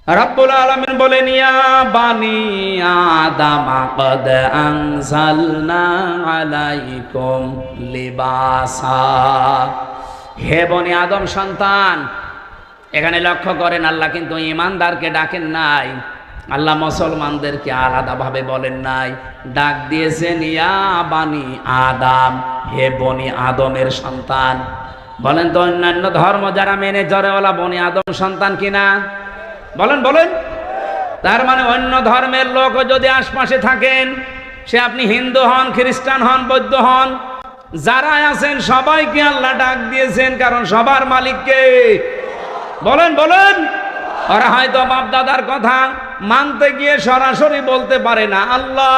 রব্বুল আলামিন বলেন, ইয়া বানি আদম কদ আনজালনা আলাইকুম লিবাসা। হে বনি আদম সন্তান, এখানে লক্ষ্য করেন, আল্লাহ কিন্তু ঈমানদারকে ডাকেন নাই, আল্লাহ মুসলমানদেরকে আলাদাভাবে বলেন নাই, ডাক দিয়েছেন ইয়া বানি আদম, হে বনি আদমের সন্তান। বলেন তো অন্যান্য ধর্ম যারা মেনে জরেওয়ালা বনি আদম সন্তান কিনা? বলেন বলেন। তার মানে অন্য ধর্মের লোক যদি আশপাশে থাকেন, সে আপনি হিন্দু হন, খ্রিস্টান হন, বৌদ্ধ হন, যারা আছেন সবাইকে আল্লাহ ডাক দিয়েছেন, কারণ সবার মালিক কে? বলেন বলেন। ওরা হয়তো বাপ দাদার কথা মানতে গিয়ে সরাসরি বলতে পারে না আল্লাহ,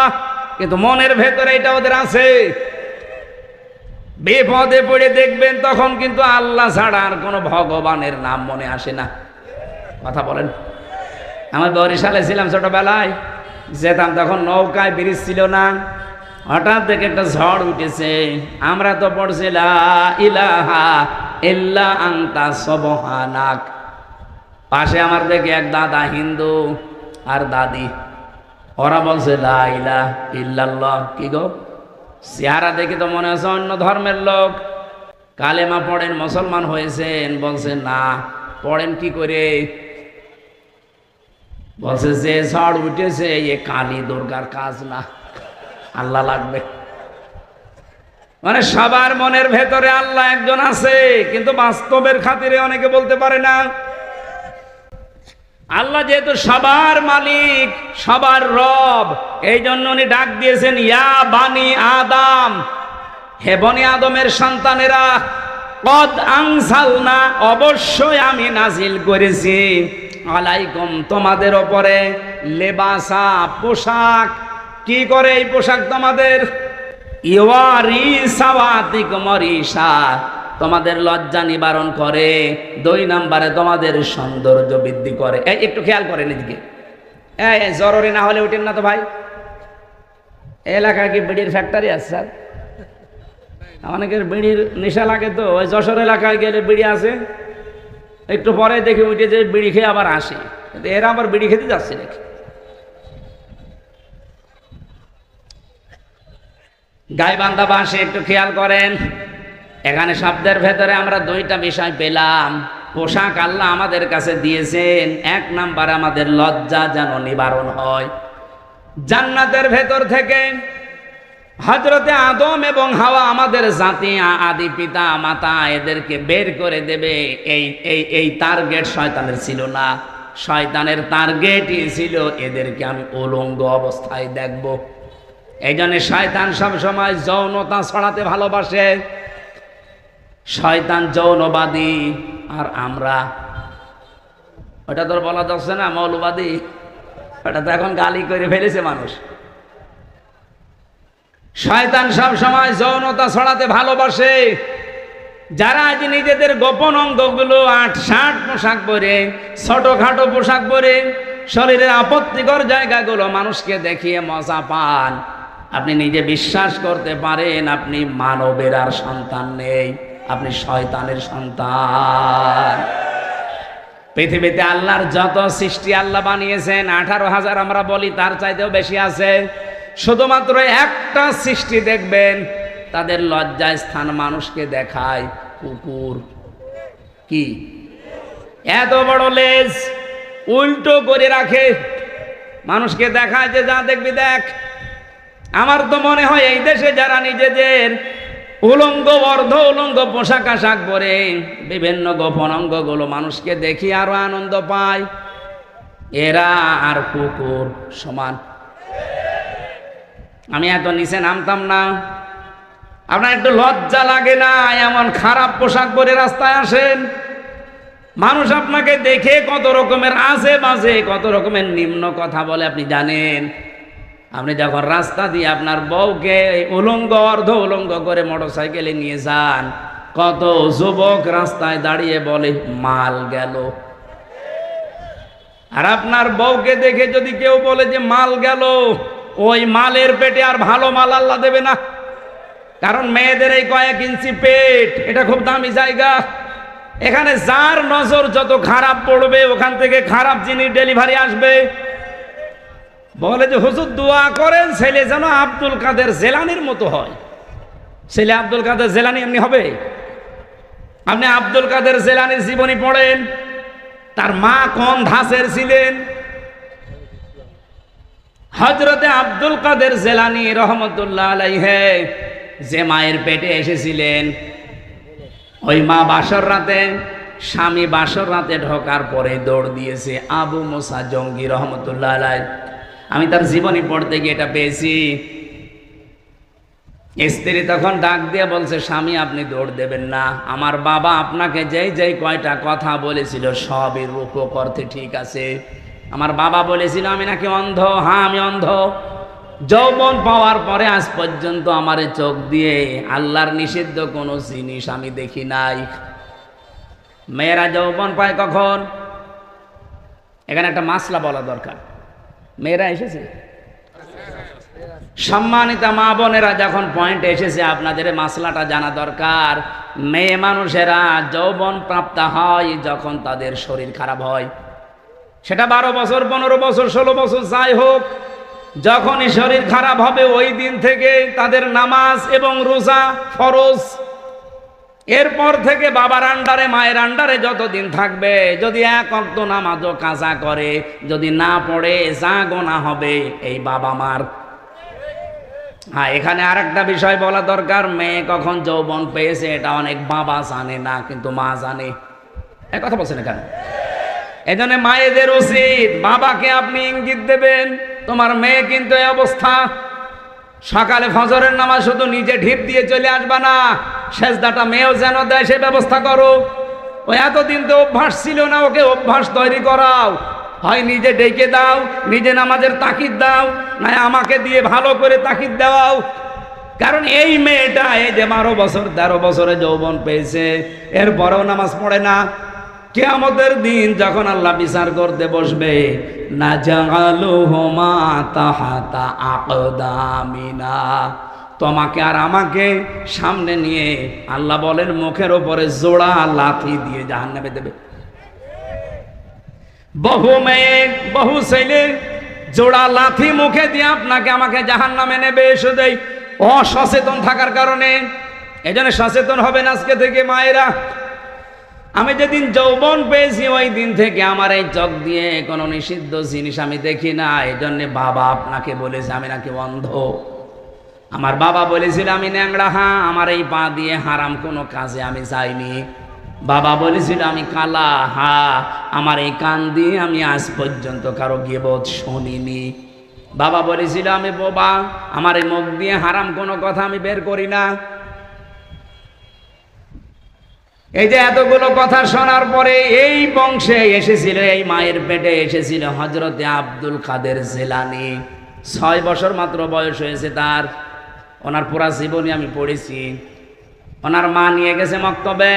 কিন্তু মনের ভেতরে এটা ওদের আছে। বিপদে পড়ে দেখবেন তখন কিন্তু আল্লাহ ছাড়া আর কোনো ভগবানের নাম মনে আসে না। কথা বলেন। আমার বরিশালে ছিলাম ছোটবেলায়, যেতাম তখন নৌকায় ব্রিজ ছিল না, হঠাৎ দেখে একটা ঝড় উঠেছে, আমরা তো পড়ছি লা ইলাহা ইল্লা আনতা সুবহানাক। পাশে আমার দেখে এক দাদা হিন্দু আর দাদি, ওরা বলছে লা ইলাহা ইল্লাল্লাহ। কি গো, চেহারা দেখে তো মনে হচ্ছে অন্য ধর্মের লোক। কালেমা পড়েন, মুসলমান হয়েছেন? বলছে না। পড়েন কি করে? বলছে যে ঝড় উঠেছে এ কালী দুর্গার কাজ না, আল্লাহ লাগবে। মানে সবার মনের ভেতরে আল্লাহ একজন আছে, কিন্তু বাস্তবের খাতিরে অনেকে বলতে পারে না। আল্লাহ যেহেতু সবার মালিক, সবার রব, এই জন্য উনি ডাক দিয়েছেন ইয়া বানি আদম, হে বনি আদমের সন্তানেরা, কদ আনজালনা, অবশ্যই আমি নাজিল করেছি, আলাইকুম, তোমাদের ওপরে, লেবাসা, পোশাক। কি করে এই পোশাক তোমাদের? ইওয়ারি সাওয়াতিকুম রিসা, তোমাদের লজ্জা নিবারণ করে। 2 নম্বরে তোমাদের সৌন্দর্য বৃদ্ধি করে। এই একটু খেয়াল করেন এদিকে, এই জরুরি না হলে উঠেন না তো ভাই। এলাকায় কি বিড়ির ফ্যাক্টরি আছে স্যার? অনেকের বিড়ির নেশা লাগে, তো ওই যশোর এলাকায় গেলে বিড়ি আছে, একটু পরে দেখে উঠে যে বিড়ি খেয়ে আবার আসে, কিন্তু এরা আবার বিড়ি খেতে যাচ্ছে নাকি? গাইবান্ধা বাসে একটু খেয়াল করেন, এখানে শব্দের ভেতরে আমরা 2টা বিষয় পেলাম। পোশাক আল্লাহ আমাদের কাছে দিয়েছেন, 1 নাম্বার আমাদের লজ্জা যেন নিবারণ হয়। জান্নাতের ভেতর থেকে হযরতে আদম এবং হাওয়া, আমাদের জাতি, আদি পিতা মাতা, এদেরকে বের করে দেবে, এই টার্গেট শয়তানের ছিল না। শয়তানের টার্গেটই ছিল এদেরকে আমি উলঙ্গ অবস্থায় দেখব। এই জন্য শয়তান সবসময় যৌনতা ছড়াতে ভালোবাসে। শয়তান যৌনবাদী, আর আমরা, ওটা তো বলা যাচ্ছে না মৌলবাদী, ওটা তো এখন গালি করে ফেলেছে মানুষ। শয়তান সব সময় যৌনতা ছড়াতে ভালোবাসে। যারা আজ নিজেদের গোপন অঙ্গগুলো 8-60 পোশাক পরে, ছোটখাটো পোশাক পরে, শরীরের আপত্তিকর জায়গাগুলো মানুষকে দেখিয়ে মজা পান, আপনি নিজে বিশ্বাস করতে পারেন আপনি মানবের আর সন্তান নেই, আপনি শয়তানের সন্তান। পৃথিবীতে আল্লাহর যত সৃষ্টি আল্লাহ বানিয়েছেন, 18,000 আমরা বলি, তার চাইতেও বেশি আছে। শুধুমাত্র একটা সৃষ্টি দেখবেন, তাদের লজ্জায় স্থান মানুষকে দেখায় কুকুর। কি এত বড় লেজ উল্টো করে রাখে, মানুষকে দেখায় যে যা দেখবি দেখ। আমার তো মনে হয় এই দেশে যারা নিজেদের উলঙ্গ, অর্ধ উলঙ্গ পোশাক আশাক পরে বিভিন্ন গোপন অঙ্গগুলো মানুষকে দেখি আরো আনন্দ পায়, এরা আর কুকুর সমান। আমি এত নিচে নামতাম না। আপনার একটু লজ্জা লাগে না এমন খারাপ পোশাক পরে রাস্তায় আসেন? মানুষ আপনাকে দেখে কত রকমের আজে বাজে, কত রকমের নিম্ন কথা বলে আপনি জানেন? আপনি যখন রাস্তা দিয়ে আপনার বউকে উলঙ্গ, অর্ধ উলঙ্গ করে মোটরসাইকেলে নিয়ে যান, কত যুবক রাস্তায় দাঁড়িয়ে বলে মাল গেল। আর আপনার বউকে দেখে যদি কেউ বলে যে মাল গেল, ওই মালের পেটে আর ভালো মাল আল্লাহ দেবে না। কারণ মেয়েদের এই কয়েক ইঞ্চি পেট, এটা খুব দামি জায়গা। এখানে যার নজর যত খারাপ পড়বে ওখান থেকে খারাপ জিনিস ডেলিভারি আসবে। বলে যে হুজুর দোয়া করেন ছেলে যেন আব্দুল কাদের জেলানির মতো হয়। ছেলে আব্দুল কাদের জেলানি এমনি হবে? আপনি আব্দুল কাদের জেলানির জীবনী পড়েন, তার মা কোন ধাঁচের ছিলেন। হযরতে আব্দুল কাদের জেলানি রহমতুল্লাহ আলাইহি যে মায়ের পেটে এসেছিলেন, ওই মা বাসর রাতে, স্বামী বাসর রাতে ঢোকার পরে দৌড় দিয়েছে আবু মুসা জঙ্গি রহমতুল্লাহ আলাইহি। আমি তার জীবনী পড়তে গিয়ে এটা পেয়েছি। স্ত্রী তখন ডাক দিয়ে বলছে, স্বামী আপনি দৌড় দেবেন না, আমার বাবা আপনাকে যেই যেই কয়টা কথা বলেছিল সবই রূপক অর্থে ঠিক আছে। আমার বাবা বলেছিল আমি নাকি অন্ধ, হ্যাঁ আমি অন্ধ। যৌবন পাওয়ার পরে আজ পর্যন্ত আমার চোখ দিয়ে আল্লাহর নিষিদ্ধ কোনো জিনিস আমি দেখি নাই। মেয়েরা যৌবন পায় কখন? এখানে একটা মাসলা বলা দরকার। মেয়েরা এসেছে, সম্মানিতা মা বোনেরা, যখন পয়েন্টে এসেছে আপনাদের মাসলাটা জানা দরকার। মেয়ে মানুষেরা যৌবন প্রাপ্ত হয় যখন তাদের শরীর খারাপ হয়, সেটা 12 বছর 15 বছর 16 বছর যাই হোক, যখনই শরীর খারাপ হবে ওই দিন থেকে তাদের নামাজ এবং রোজা ফরজ। এরপর থেকে বাবার আন্ডারে মায়ের আন্ডারে যতদিন থাকবে, যদি এক ওয়াক্ত নামাজও কাজা করে, যদি না পড়ে যা গোনা হবে এই বাবা মার। হ্যাঁ, এখানে আরেকটা বিষয় বলা দরকার, মেয়ে কখন যৌবন পেয়েছে এটা অনেক বাবা জানে না, কিন্তু মা জানে। এক কথা বলছেন এখানে। এই জন্য মায়েদের উচিত বাবাকে আপনি ইঙ্গিত দেবেন, তোমার মেয়ে কিন্তু এই অবস্থা। সকালে ফজরের নামাজ শুধু নিজে ঢিপ দিয়ে চলে আসবা না, সেজদাটা মেয়েও যেন দেয় সে ব্যবস্থা করো। ও এতদিন তো অভ্যাস ছিল না, ওকে অভ্যাস তৈরি করাও। হয় নিজে ডেকে দাও, নিজে নামাজের তাকিদ দাও, না আমাকে দিয়ে ভালো করে তাকিদ দেওয়াও। কারণ এই মেয়েটা এই যে 12 বছর 13 বছরে যৌবন পেয়েছে, এরপরেও নামাজ পড়ে না। কিয়ামতের দিন যখন আল্লাহ বিচার করতে বসবে, নাজালুহুমা তাহাতা আকদামিনা, তোমাকে আর আমাকে সামনে নিয়ে আল্লাহ বলেন মুখের উপরে জোড়া লাথি দিয়ে জাহান্নামে দেবে। বহু মেয়ে বহু ছেলে জোড়া লাথি মুখে দিয়ে আপনাকে আমাকে জাহান্নামে নেবে, শুধু অসচেতন থাকার কারণে। এজন্য সচেতন হবেন আজকে থেকে মায়েরা। আমি যেদিন যৌবন পেয়েছি ওই দিন থেকে আমার এই চোখ দিয়ে কোনো নিষিদ্ধ জিনিস আমি দেখি না। এই জন্য বাবা আপনাকে বলেছে আমি নাকি অন্ধ। আমার বাবা বলেছিল আমি ন্যাংরা, হ্যাঁ আমার এই পা দিয়ে হারাম কোনো কাজে আমি যাইনি। বাবা বলেছিল আমি কালা, হ্যাঁ আমার এই কান দিয়ে আমি আজ পর্যন্ত কারো গীবত শুনিনি। বাবা বলেছিল আমি বোবা, আমার এই মুখ দিয়ে হারাম কোনো কথা আমি বের করি না। এই যে এতগুলো কথা শোনার পরে এই বংশে এসেছিল, এই মায়ের পেটে এসেছিল হযরতে আব্দুল কাদের জেলানি। 6 বছর মাত্র বয়স হয়েছে তার। ওনার পুরা জীবনী আমি পড়েছি। ওনার মা নিয়ে গেছে মক্তবে,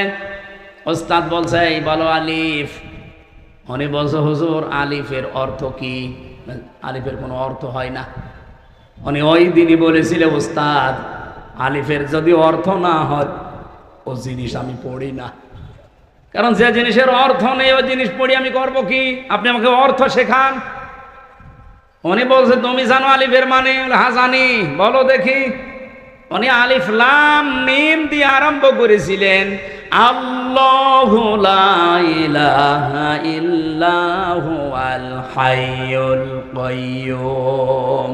ওস্তাদ বলছে এই বলো আলিফ। উনি বলছে হুজুর আলিফের অর্থ কি? আলিফের কোনো অর্থ হয় না। উনি ওই দিনই বলেছিল ওস্তাদ আলিফের যদি অর্থ না হয় ও জিনিস আমি পড়ি না। কারণ যে জিনিসের অর্থ নেই ওই জিনিস পড়ি আমি করবো কি? আপনি আমাকে অর্থ শেখান। উনি বলছে তুমি জানো আলিফের মানে? হ্যাঁ জানি। বলো দেখি। উনি আলিফ লাম মিম দিয়ে আরম্ভ করেছিলেন, আল্লাহু লা ইলাহা ইল্লাহু আল হাইয়ুল কাইয়্যুম।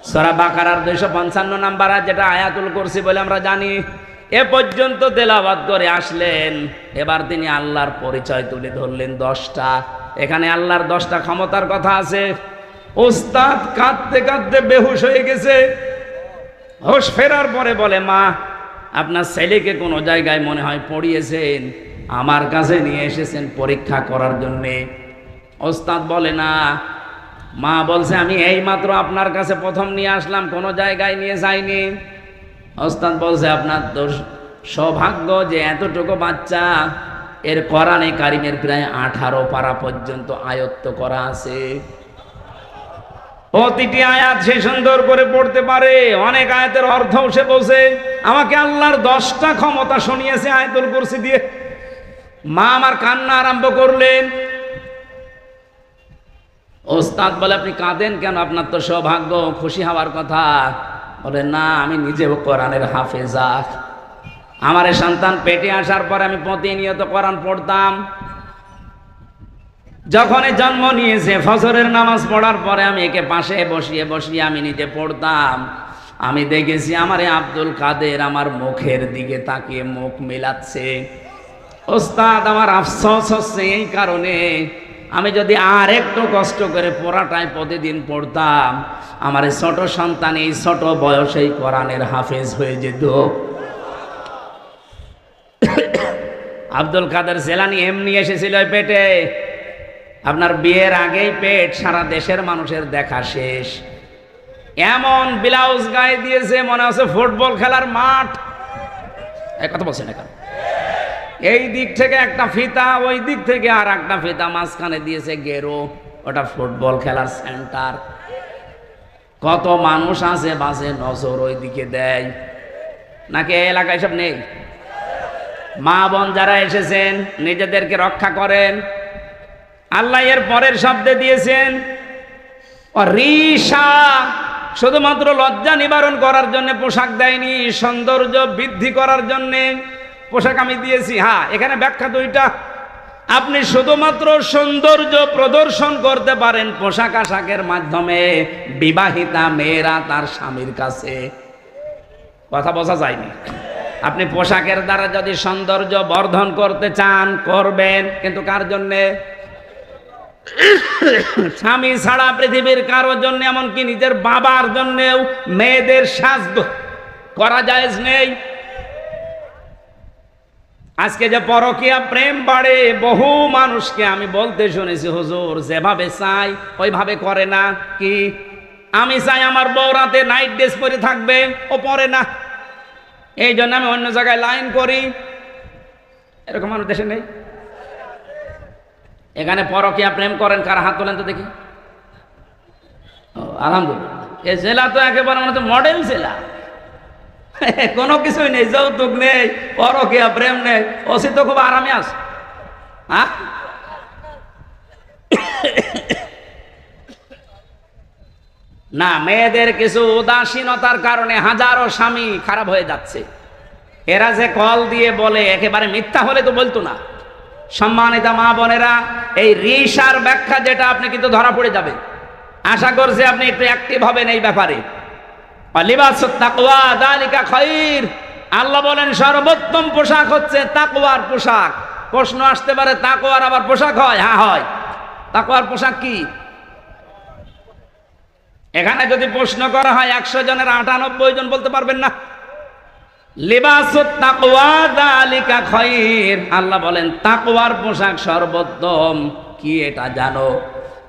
সূরা বাকারার 255 নাম্বার যেটা আয়াতুল কুরসি বলে আমরা জানি। এ পর্যন্ত তেলাওয়াত করে আসলেন। এবার তিনি আল্লাহর পরিচয় তুলে ধরলেন 10টা। এখানে আল্লাহর 10টা ক্ষমতার কথা আছে। ওস্তাদ কাঁদতে কাঁদতে বেহুশ হয়ে গেছে। হোশ ফেরার পরে বলে মা আপনার ছেলেকে কোনো জায়গায় মনে হয় পড়িয়েছেন, আমার কাছে নিয়ে এসেছেন পরীক্ষা করার জন্যে। ওস্তাদ বলে না। মা বলছে আমি এইমাত্র আপনার কাছে প্রথম নিয়ে আসলাম, কোনো জায়গায় নিয়ে যাইনি। ওস্তাদ বলছে আপনার তো সৌভাগ্য যে এতটুকু বাচ্চা এর কোরআনে কারিমের প্রায় 18 পারা পর্যন্ত আয়ত্ত করা আছে। প্রতিটি আয়াত সে সুন্দর করে পড়তে পারে, অনেক আয়াতের অর্থ সে বোঝে। আমাকে আল্লাহর 10টা ক্ষমতা শুনিয়েছে আয়াতুল কুরসি দিয়ে। মা আমার কান্না আরম্ভ করলেন। ওস্তাদ বলে, আপনি কাঁদেন কেন? আপনার তো সৌভাগ্য, খুশি হওয়ার কথা। বলে, না, আমি নিজেও কোরআনের হাফেজা। আমার এই সন্তান পেটে আসার পরে আমি প্রতিনিয়ত কোরআন পড়তাম। যখন জন্ম নিয়েছে, ফজরের নামাজ পড়ার পরে আমি একে পাশে বসিয়ে বসিয়ে আমি নিজে পড়তাম। আমি দেখেছি আমার আব্দুল কাদের আমার মুখের দিকে তাকিয়ে মুখ মেলাচ্ছে। ওস্তাদ, আমার আফসোস হচ্ছে এই কারণে, আমি যদি আর একটু কষ্ট করে পড়াটাই প্রতিদিন পড়তাম, আমার এই ছোট সন্তান এই ছোট বয়সেই কোরআনের হাফেজ হয়ে যেত। আব্দুল কাদের জেলানি এমনি এসেছিল পেটে। আপনার বিয়ের আগেই পেট, সারা দেশের মানুষের দেখা শেষ। এমন ব্লাউজ গায়ে দিয়েছে মনে হচ্ছে ফুটবল খেলার মাঠ। কথা বলছেন এখন, এই দিক থেকে একটা ফিতা, ওই দিক থেকে আর একটা ফিতা, মাঝখানে দিয়েছে গেরো, ওটা ফুটবল খেলার সেন্টার। কত মানুষ আছে বাসে, নজর ওই দিকে দেয় নাকি? এই এলাকায় সব নেই? মা বোন যারা এসেছেন, নিজেদেরকে রক্ষা করেন। আল্লাহ এর পরের শব্দে দিয়েছেন রিশা, শুধুমাত্র লজ্জা নিবারণ করার জন্য পোশাক দেয়নি, সৌন্দর্য বৃদ্ধি করার জন্য পোশাক আমি দিয়েছি। হ্যাঁ, এখানে ব্যাখ্যা দুইটা। আপনি শুধুমাত্র সৌন্দর্য প্রদর্শন করতে পারেন পোশাক আশাকের মাধ্যমে, বিবাহিতা মেয়েরা তার স্বামীর কাছে। কথা বোঝা যায়নি? আপনি পোশাকের দ্বারা যদি সৌন্দর্য বর্ধন করতে চান, করবেন, কিন্তু কার জন্যে? স্বামী ছাড়া পৃথিবীর কারোর জন্য, এমনকি নিজের বাবার জন্যেও মেয়েদের সাজ করা জায়েজ নেই। আজকে যে পরকীয়া প্রেম বাড়ে, বহু মানুষকে আমি বলতে শুনেছি, হুজুর যেভাবে চাই ওইভাবে করে না। কি? আমি চাই আমার বউ রাতে নাইট ড্রেস পরে থাকবে, ও পরে না, এই জন্য আমি অন্য জায়গায় লাইন করি। এরকম মানুষ দেশে নেই? এখানে পরকীয়া প্রেম করেন কারা? হাত তোলেন তো দেখি। আলহামদুলিল্লাহ, এই জেলা তো একেবারে মানে মডেল জেলা। কোনো কিছুই নেই, যৌতুক নেই, পরকীয়া প্রেম নেই, ওসি তো খুব আরামে আছে। হ্যাঁ, না, মেয়েদের কিছু উদাসীনতার কারণে হাজারো স্বামী খারাপ হয়ে যাচ্ছে। এরা যে কল দিয়ে বলে, একেবারে মিথ্যা হলে তো বলতো না। সম্মানিতা মা বোনেরা, এই রিশার ব্যাখ্যা যেটা, আপনি কিন্তু ধরা পড়ে যাবেন। আশা করছি আপনি একটু অ্যাক্টিভ হবেন এই ব্যাপারে। লিবাসুত তাকওয়া যালিকা খায়র, আল্লাহ বলেন সর্বোত্তম পোশাক হচ্ছে তাকওয়ার পোশাক। প্রশ্ন আসতে পারে, তাকওয়ার আবার পোশাক হয়? হ্যাঁ হয়। তাকওয়ার পোশাক কি? এখানে যদি প্রশ্ন করা হয় 100 জনের 98 জন বলতে পারবেন না। লিবাসুত তাকওয়া যালিকা খায়র, আল্লাহ বলেন তাকওয়ার পোশাক সর্বোত্তম। কি এটা জানো?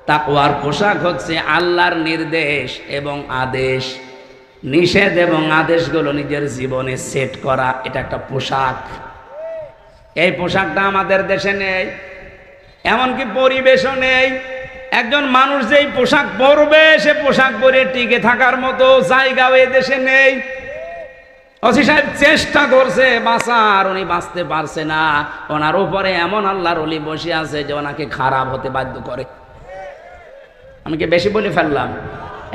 তাকওয়ার পোশাক হচ্ছে আল্লাহর নির্দেশ এবং আদেশ, নিষেধ এবং আদেশগুলো নিজের জীবনে সেট করা, এটা একটা পোশাক। এই পোশাকটা আমাদের দেশে নেই, এমনকি পরিবেশও নেই। একজন মানুষ যেই পোশাক পরবে, সে পোশাক পরে টিকে থাকার মতো জায়গাও এ দেশে নেই। ওসি সাহেব চেষ্টা করছে বাঁচার, উনি বাঁচতে পারছে না। ওনার উপরে এমন আল্লাহর ওলি বসে আছে যে ওনাকে খারাপ হতে বাধ্য করে। আমি কি বেশি বলে ফেললাম?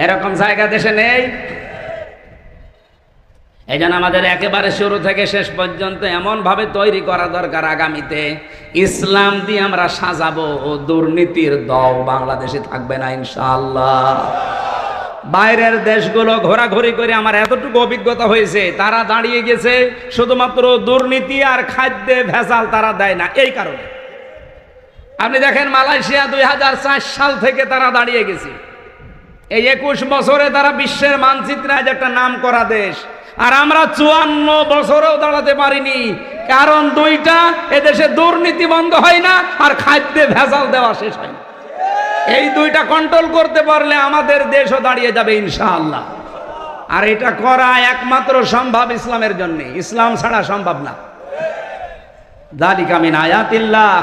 এরকম জায়গা দেশে নেই। এই জন্য আমাদের একেবারে শুরু থেকে শেষ পর্যন্ত এমনভাবে তৈরি করা দরকার, আগামীতে ইসলাম দিয়ে আমরা সাজাবো, ও দুর্নীতির দল বাংলাদেশে থাকবে না ইনশাআল্লাহ। বাইরের দেশগুলো ঘোরাঘুরি করে আমার এতটুকু অভিজ্ঞতা হয়েছে, তারা দাঁড়িয়ে গেছে শুধুমাত্র দুর্নীতি আর খাদ্যে ভেজাল তারা দেয় না, এই কারণে। আপনি দেখেন মালয়েশিয়া 2004 সাল থেকে তারা দাঁড়িয়ে গেছে। এই 21 বছরে তারা বিশ্বের মানচিত্রে আজ একটা নাম করা দেশ। আর আমরা 54 বছরেও দাঁড়াতে পারিনি, কারণ দুইটা, এদেশে দুর্নীতি বন্ধ হয় না আর খাদ্যে ভেজাল দেওয়া শেষ হয় না। এই দুইটা কন্ট্রোল করতে পারলে আমাদের দেশও দাঁড়িয়ে যাবে ইনশাআল্লাহ। আর এটা করা একমাত্র সম্ভব ইসলামের জন্য, ইসলাম ছাড়া সম্ভব না। যালিকা মিন আয়াতিল্লাহ,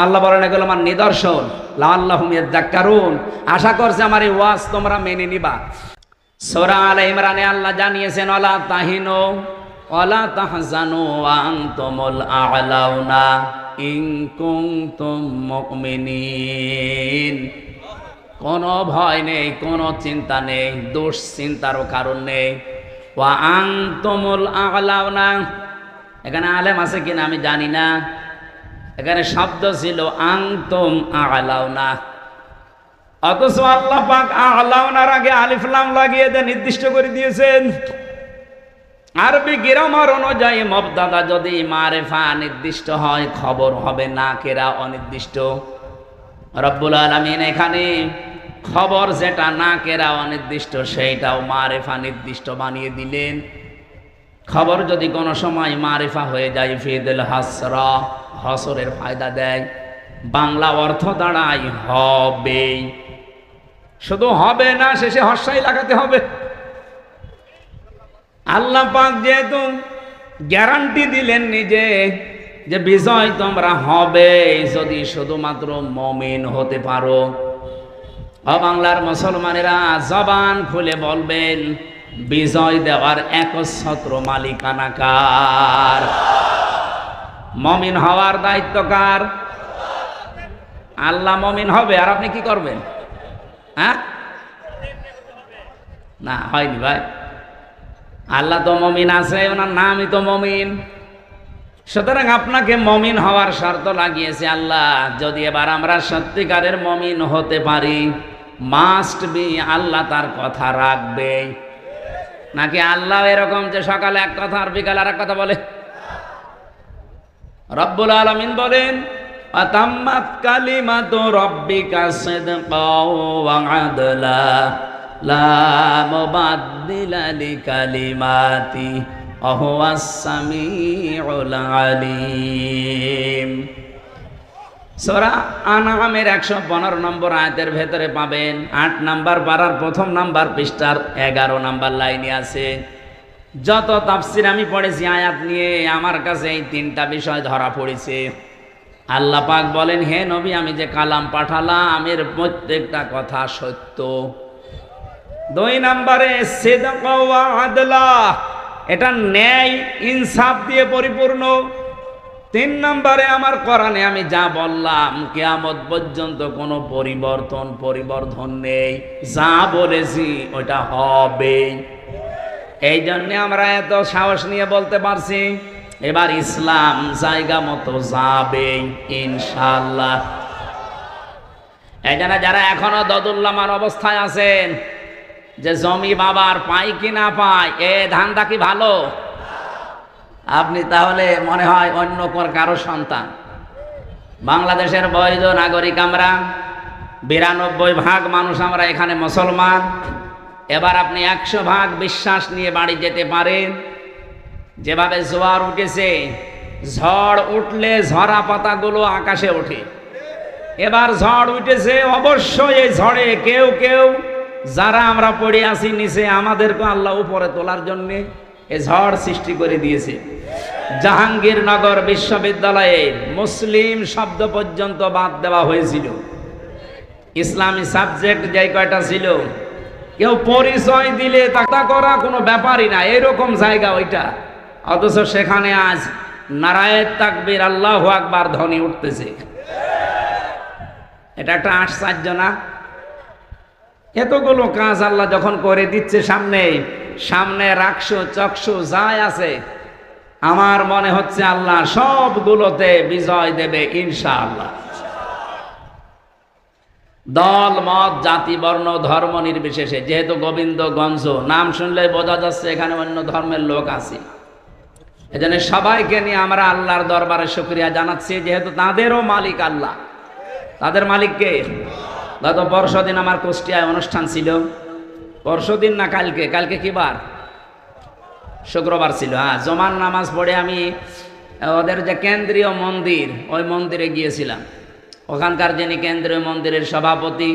আল্লাহ বলেন এগুলো আমার নিদর্শন। লাআল্লাহুম ইয়াযাক্কারুন, আশা করছে আমার এই ওয়াজ তোমরা মেনে নিবা। সূরা আলে ইমরানে আল্লাহ জানিয়েছেন, ওয়ালা তাহিনু ওয়ালা তাহজানু ওয়া আনতুমুল আ'লাউনা। ইন কুনতুম মুমিনিন। কোনো ভয় নেই, কোনো চিন্তা নেই, দুশ্চিন্তারও কারণ নেই। ওয়া আনতুমুল আ'লাউনা, এখানে আলেম আছে কিনা আমি জানি না, এখানে শব্দ ছিল আনতুম আ'লাউনা, অথচ আল্লাহ পাক আ'লাউনার আগে আলিফ লাম লাগিয়ে দিয়ে নির্দিষ্ট করে দিয়েছেন। আরবি গ্রামার অনুযায়ী মুবতাদা যদি মারিফা নির্দিষ্ট হয়, খবর হবে নাকেরা অনির্দিষ্ট। রব্বুল আলামিন এখানে খবর যেটা নাকেরা অনির্দিষ্ট সেইটাও মারিফা নির্দিষ্ট বানিয়ে দিলেন। খবর যদি কোনো সময় মারিফা হয়ে যায় ফিদুল হাসরা, হসরের ফায়দা দেয়, বাংলা অর্থ দাঁড়ায় হবে। শুধু হবে না, শেষে হর্ষাই লাগাতে হবে। আল্লাহ পাক যেহেতু গ্যারান্টি দিলেন নিজে যে বিজয় তোমরা হবে যদি শুধুমাত্র মুমিন হতে পারো। বাংলার মুসলমানেরা জবান খুলে বলবেন, বিজয় দেওয়ার একচ্ছত্র মালিকানা কার? মুমিন হওয়ার দায়িত্ব কার? আল্লাহ মুমিন হবে, আর আপনি কি করবেন? হ্যাঁ, না হয়নি ভাই। আল্লাহ তো মুমিন আছে, ওনার নামই তো মুমিন। সুতরাং আপনাকে মুমিন হওয়ার শর্ত লাগিয়েছে আল্লাহ। যদি এবার আমরা সত্যিকারের মুমিন হতে পারি, মাস্ট বি আল্লাহ তার কথা রাখবে। নাকি আল্লাহ এরকম যে সকালে এক কথা আর বিকালে আর এক কথা বলে? রব্বুল আলামিন বলেন, আতাম্মাত কালিমাতু রাব্বিকা সিদকাও ওয়া আদলা লা মুবাদদিলা লিকালিমাতি ওয়া হুয়াস সামিউল আলিম। সূরা আনআমের 115 নম্বর আয়াতের ভেতরে পাবেন 8 নাম্বার পারার প্রথম নাম্বার পৃষ্ঠার 11 নাম্বার লাইনে আছে। যত তাফসীর আমি পড়েছি আয়াত নিয়ে, আমার কাছে এই তিনটা বিষয় ধরা পড়েছে। আল্লাহ পাক বলেন, হে নবী, আমি যে কালাম পাঠালাম এর প্রত্যেকটা কথা সত্য। 2 নম্বরে সিদক ওয়া আদলা, এটা ন্যায় ইনসাফ দিয়ে পরিপূর্ণ। 3 নম্বরে আমার কোরআনে আমি যা বললাম কিয়ামত পর্যন্ত কোনো পরিবর্ধন নেই, যা বলেছি ওটা হবে। এই জন্য আমরা এত সাহস নিয়ে বলতে পারছি এবার ইসলাম জায়গা মতো যাবে ইনশাআল্লাহ। এই জন্য যারা এখনো দদুল্লামার অবস্থায় আছেন যে জমি বাবার পাই কি না পাই, এ ধান্দা কি ভালো? আপনি তাহলে মনে হয় অন্য কারো সন্তান। বাংলাদেশের বৈধ নাগরিক আমরা, 92% মানুষ আমরা এখানে মুসলমান। এবার আপনি 100% বিশ্বাস নিয়ে বাড়ি যেতে পারেন। যেভাবে জোয়ার উঠেছে, ঝড় উঠলে ঝরা পাতাগুলো আকাশে ওঠে। এবার ঝড় উঠেছে, অবশ্যই এই ঝড়ে কেউ কেউ যারা আমরা পড়ে আছি নিচে, আমাদেরকে আল্লাহ উপরে তোলার জন্যে এই ঝড় সৃষ্টি করে দিয়েছে। জাহাঙ্গীরনগর বিশ্ববিদ্যালয়ে মুসলিম শব্দ পর্যন্ত বাদ দেওয়া হয়েছিল। ইসলামী সাবজেক্ট যে কয়টা ছিল, কেউ পরিচয় দিলে তা করা কোনো ব্যাপারই না, এরকম জায়গা ওইটা। অথচ সেখানে আজ নারায়ে তাকবীর আল্লাহু আকবার ধ্বনি উঠতেছে। এটা একটা আশ্চর্য না? এতগুলো কাজ আল্লাহ যখন করে দিচ্ছে সামনে রাখছো চক্ষু যাই আছে, আমার মনে হচ্ছে আল্লাহ সবগুলোতে বিজয় দেবে ইনশাআল্লাহ। দল মত জাতি বর্ণ ধর্ম নির্বিশেষে, যেহেতু গোবিন্দগঞ্জ নাম শুনলে বোঝা যাচ্ছে এখানে অন্য ধর্মের লোক আছে, এজন্য সবাইকে নিয়ে আমরা আল্লাহর দরবারে শুকরিয়া জানাচ্ছি, যেহেতু তাদেরও মালিক আল্লাহ। তাদের মালিককে গত পরশুদিন আমার কুষ্টিয়ায় অনুষ্ঠান ছিল। পরশুদিন না কালকে কি বার? শুক্রবার ছিল। হ্যাঁ, জমান নামাজ পড়ে আমি ওদের যে কেন্দ্রীয় মন্দির, ওই মন্দিরে গিয়েছিলাম। ওখানকার যিনি কেন্দ্রীয় মন্দিরের সভাপতি,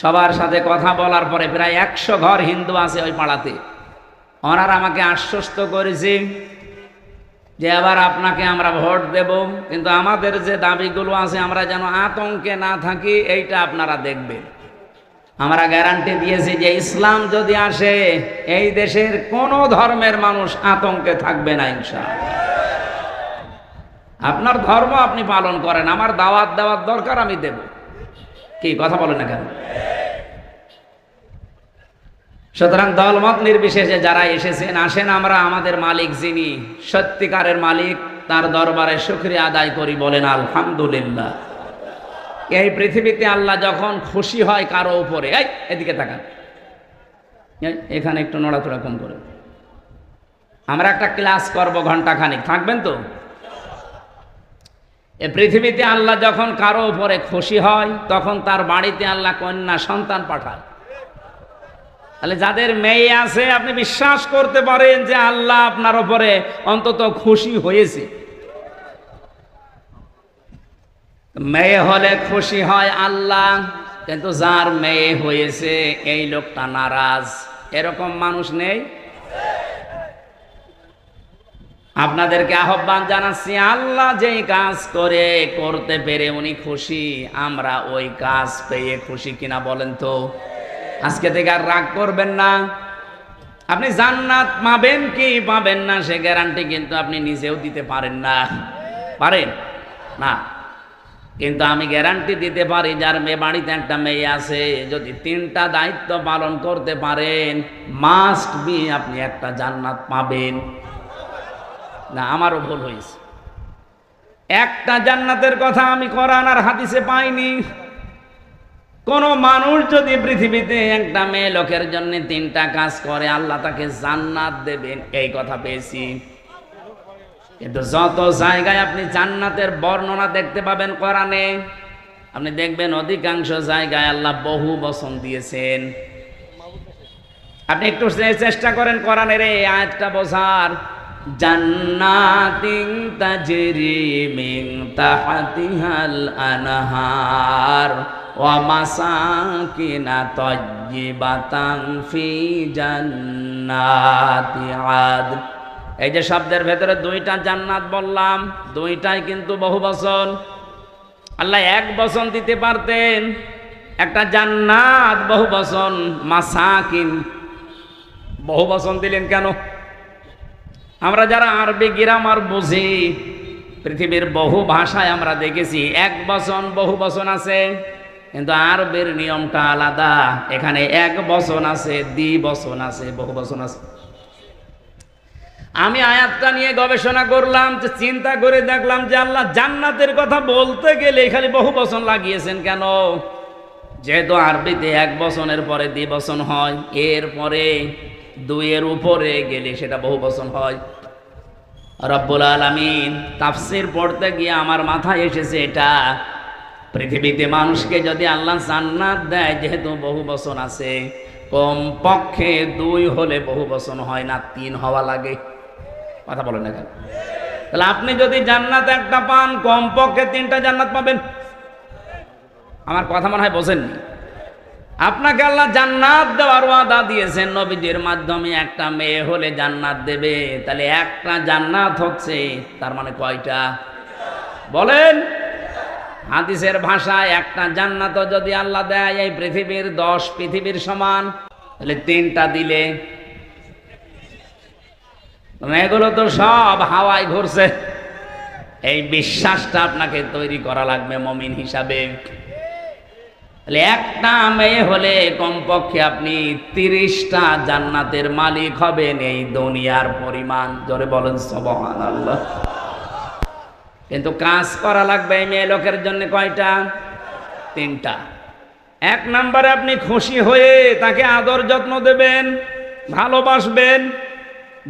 সবার সাথে কথা বলার পরে প্রায় 100 ঘর হিন্দু আছে ওই পাড়াতে। ওনারা আমাকে আশ্বস্ত করেছে যে এবার আপনাকে আমরা ভোট দেব, কিন্তু আমাদের যে দাবিগুলো আছে আমরা যেন আতঙ্কে না থাকি, এইটা আপনারা দেখবেন। আমরা গ্যারান্টি দিয়েছি যে ইসলাম যদি আসে এই দেশের কোনো ধর্মের মানুষ আতঙ্কে থাকবে না ইনশাআল্লাহ। আপনার ধর্ম আপনি পালন করেন, আমার দাওয়াত দেওয়ার দরকার আমি দেব। কি কথা বলেন না কেন? সুতরাং দলমত নির্বিশেষে যারা এসেছেন, আসেন আমরা আমাদের মালিক যিনি সত্যিকারের মালিক তার দরবারে শুকরিয়া আদায় করি, বলেন আলহামদুলিল্লাহ। এই পৃথিবীতে আল্লাহ যখন খুশি হয় কারো উপরে, এই এদিকে তাকান, এখানে একটু নড়াচড়া কম করে, আমরা একটা ক্লাস করব ঘন্টাখানিক, থাকবেন তো? এই পৃথিবীতে আল্লাহ যখন কারো উপরে খুশি হয় তখন তার বাড়িতে আল্লাহ কন্যা সন্তান পাঠায়। তাহলে যাদের মেয়ে আছে আপনি বিশ্বাস করতে পারেন যে আল্লাহ আপনার উপরে অন্তত খুশি হয়েছে। মেয়ে হলে খুশি হয় আল্লাহ, কিন্তু যার মেয়ে হয়েছে এই লোকটা নারাজ, এরকম মানুষ নেই? আপনাদেরকে আহ্বান জানাচ্ছি, আল্লাহ যেই কাজ করতে পেরে উনি খুশি, আমরা ওই কাজ পেয়ে খুশি কিনা বলেন তো? আজকে থেকে আর রাগ করবেন না। আপনি জান্নাত পাবেন কি পাবেন না সে গ্যারান্টি কিন্তু আপনি নিজেও দিতে পারেন না, পারেন না? কিন্তু আমি গ্যারান্টি দিতে পারি, যার মেয়ে বাড়িতে একটা মেয়ে আছে, যদি 3টা দায়িত্ব পালন করতে পারেন, মাস্ট বি আপনি একটা জান্নাত পাবেন। না, আমারও ভুল হয়েছে। একটা জান্নাতের কথা আমি কোরআন আর হাদিসে পাইনি। কোন মানুষ যদি পৃথিবীতে একটা মেয়ে লোকের জন্য 3টা কাজ করে আল্লাহ তাকে জান্নাত দেবেন, এই কথা পেয়েছি। কিন্তু যত জায়গায় আপনি জান্নাতের বর্ণনা দেখতে পাবেন কোরআনে, আপনি দেখবেন অধিকাংশ জায়গায় আল্লাহ বহু বচন দিয়েছেন। আপনি একটু চেষ্টা করেন কোরআনের এই আয়াতটা বোঝার। জান্নাতিন তাজরি মিন তাহতিহাল আনহার ওয়া মাসাকিনা তাইয়্যিবাতান ফি জান্নাতি আদন। এই যে শব্দের ভেতরে 2টা জান্নাত বললাম, 2টাই কিন্তু বহু বচন। আল্লাহ এক বচন দিতে পারতেন, একটা জান্নাত বহু বচন, মাসাকিন বহু বচন দিলেন কেন? আমরা যারা আরবি গ্রামার বুঝি, পৃথিবীর বহু ভাষায় আমরা দেখেছি এক বচন বহু বচন আছে, কিন্তু আরবের নিয়মটা আলাদা। এখানে এক বচন আছে, দ্বিবচন আছে, বহু বচন আছে। আমি আয়াতটা নিয়ে গবেষণা করলাম, যে চিন্তা করে দেখলাম যে আল্লাহ জান্নাতের কথা বলতে গেলে খালি বহু বচন লাগিয়েছেন কেন? যেহেতু আরবিতে এক বচনের পরে দ্বিবচন হয়, এরপরে 2-এর উপরে গেলে সেটা বহু বচন হয়। রব্বুল আলামিন তাফসীর পড়তে গিয়ে আমার মাথায় এসেছে এটা, পৃথিবীতে মানুষকে যদি আল্লাহ জান্নাত দেয়, যেহেতু বহু বচন আছে, কম পক্ষে 2 হলে বহু বচন হয় না, 3 হওয়া লাগে। কথা বলেন না কেন? তাহলে আপনি যদি জান্নাত একটা পান, কম পক্ষে 3টা জান্নাত পাবেন। আমার কথা মনে হয় বোঝেননি। আপনাকে আল্লাহ জান্নাত দেওয়ার ওয়াদা দিয়েছেন নবীজির মাধ্যমে, একটা মেয়ে হলে জান্নাত দেবে। তাহলে একটা জান্নাত হচ্ছে, তার মানে কয়টা বলেন? হাদিসের ভাষায় একটা জান্নাত যদি আল্লাহ দেয় এই পৃথিবীর 10 পৃথিবীর সমান, তাহলে 3টা দিলে এগুলো তো সব হাওয়ায় ঘুরছে। এই বিশ্বাসটা আপনাকে তৈরি করা লাগবে মুমিন হিসাবে। তাহলে একটা মেয়ে হলে কমপক্ষে আপনি 30টা জান্নাতের মালিক হবেন, এই দুনিয়ার পরিমাণ। জোরে বলেন সুবহানাল্লাহ। কিন্তু কাজ করা লাগবে এই মেয়ে লোকের জন্য কয়টা? 3টা। 1 নম্বরে আপনি খুশি হয়ে তাকে আদর যত্ন দেবেন, ভালোবাসবেন।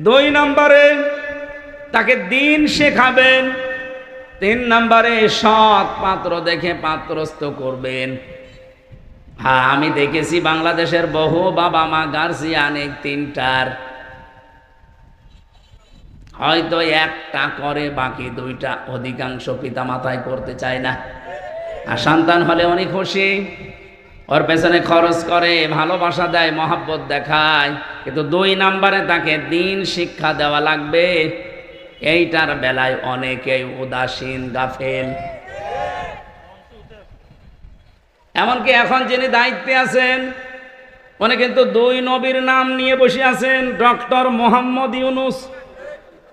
2 নম্বরে তাকে দ্বীন শেখাবেন। 3 নম্বরে সৎ পাত্র দেখে পাত্রস্থ করবেন। হ্যাঁ, আমি দেখেছি বাংলাদেশের বহু বাবা মা গার্জিয়ান 3টার হয়তো 1টা করে, বাকি 2টা অধিকাংশ পিতা মাতায় করতে চায় না। আর সন্তান হলে উনি খুশি, ওর পেছনে খরচ করে, ভালোবাসা দেয়, মহব্বত দেখায়, কিন্তু 2 নম্বরে তাকে দ্বীন শিক্ষা দেওয়া লাগবে। এইটার বেলায় অনেকেই উদাসীন, গাফেল। এমনকি এখন যিনি দায়িত্বে আছেন উনি কিন্তু 2 নবীর নাম নিয়ে বসে আছেন, ডক্টর মোহাম্মদ ইউনুস।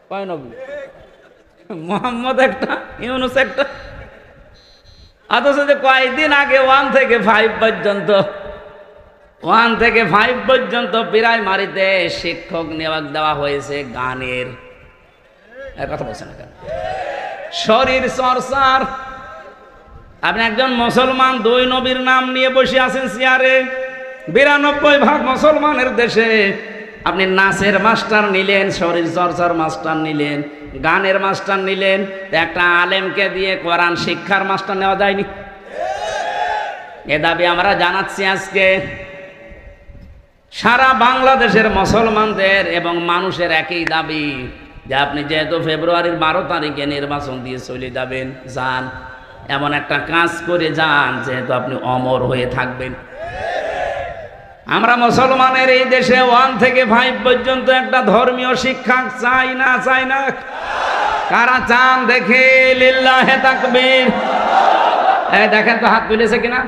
কয় নবী? মোহাম্মদ একটা, ইউনুস একটা। অথচ যে কয়েকদিন আগে 1 থেকে 5 পর্যন্ত 1 থেকে 5 পর্যন্ত প্রাইমারিতে শিক্ষক নিয়োগ দেওয়া হয়েছে গানের। কথা বলছেন না কেন? শরীর চর্চার। আপনি একজন মুসলমান 2 নবীর নাম নিয়ে বসে আছেন চেয়ারে। 92% মুসলমানের দেশে আপনি নাচের মাস্টার নিলেন, শরীর চর্চার মাস্টার নিলেন, গানের মাস্টার নিলেন, একটা আলেমকে দিয়ে কোরআন শিক্ষার মাস্টার নেওয়া যায়নি? এ দাবি আমরা জানাচ্ছি আজকে। সারা বাংলাদেশের মুসলমানদের এবং মানুষের একই দাবি যে আপনি যেহেতু ফেব্রুয়ারির 12 তারিখে নির্বাচন দিয়ে চলে যাবেন, যান, এমন একটা কাজ করে যান যেহেতু আপনি অমর হয়ে থাকবেন। আমরা মুসলমানের এই দেশে 1 থেকে 5 পর্যন্ত একটা ধর্মীয় শিক্ষা চাই না? চাই না? কারা চান দেখে লিল্লাহে তাকবীর। এই দেখেন তো হাত তুলেছে কিনা?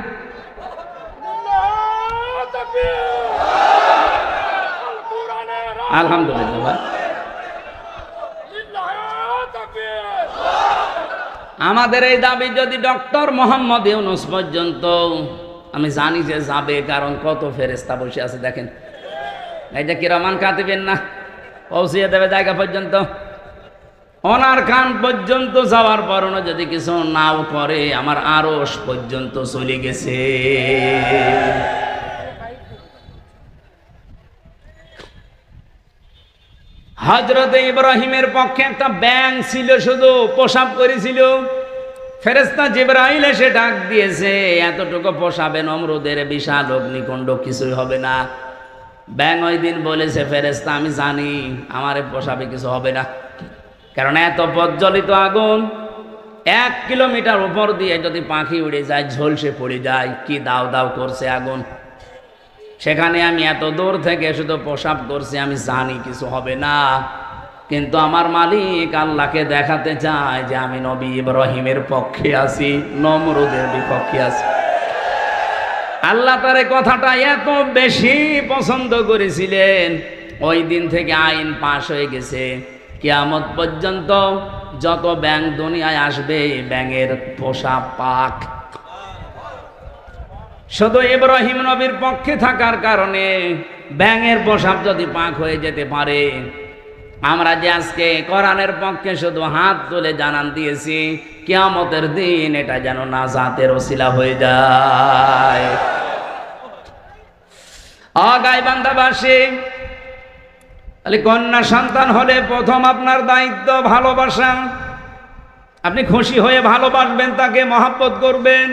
আলহামদুলিল্লাহ। আমাদের এই দাবি যদি ডক্টর মোহাম্মদ ইউনূস পর্যন্ত, আমি জানি যে যাবে, কারণ কত ফেরেশতা বসে আছে দেখেন। এই যে কিরামান কাতিবিন না, পৌঁছিয়ে দেবে জায়গা পর্যন্ত। ওনার কান পর্যন্ত যাওয়ার পরও যদি কিছু নাও করে, আমার আরশ পর্যন্ত চলে গেছে। হযরত ইব্রাহিমের পক্ষে একটা ব্যাঙ ছিল, শুধু প্রসাব করেছিল। ফেরেশতা জিবরাইল এসে ডাক দিয়েছে, এতটুকু পোষাবে নমরুদের বিশাল অগ্নিকুণ্ড, কিছুই হবে না। ব্যাঙ ওই দিন বলেছে, ফেরেশতা আমি জানি আমার পোষাবে, কিছু হবে না, কারণ এত প্রজ্বলিত আগুন 1 কিলোমিটার উপর দিয়ে যদি পাখি উড়ে যায়, ঝলসে পড়ে যায়, কি দাও দাও করছে আগুন। সেখানে আমি এত দূর থেকে শুধু প্রসাব করছি, আমি জানি কিছু হবে না, কিন্তু আমার মালিক আল্লাহকে দেখাতে চায় যে আমি নবী ইব্রাহিমের পক্ষে আছি, নমরুদের বিপক্ষে আছি। আল্লাহ তার এই কথাটা এত বেশি পছন্দ করেছিলেন, ওই দিন থেকে আইন পাশ হয়ে গেছে, কিয়ামত পর্যন্ত যত ব্যাঙ দুনিয়ায় আসবে, ব্যাঙের পোষা পাক। শুধু ইব্রাহিম নবীর পক্ষে থাকার কারণে ব্যাঙের পোশাক যদি পাক হয়ে যেতে পারে, আমরা যে আজকে কোরআনের পক্ষে শুধু হাত তুলে জানান দিয়েছি, কিয়ামতের দিন এটা যেন নাজাতের ওসিলা হয়ে যায়। গাইবান্ধাবাসী, তাহলে কন্যা সন্তান হলে প্রথম আপনার দায়িত্ব ভালোবাসা। আপনি খুশি হয়ে ভালোবাসবেন, তাকে মহব্বত করবেন।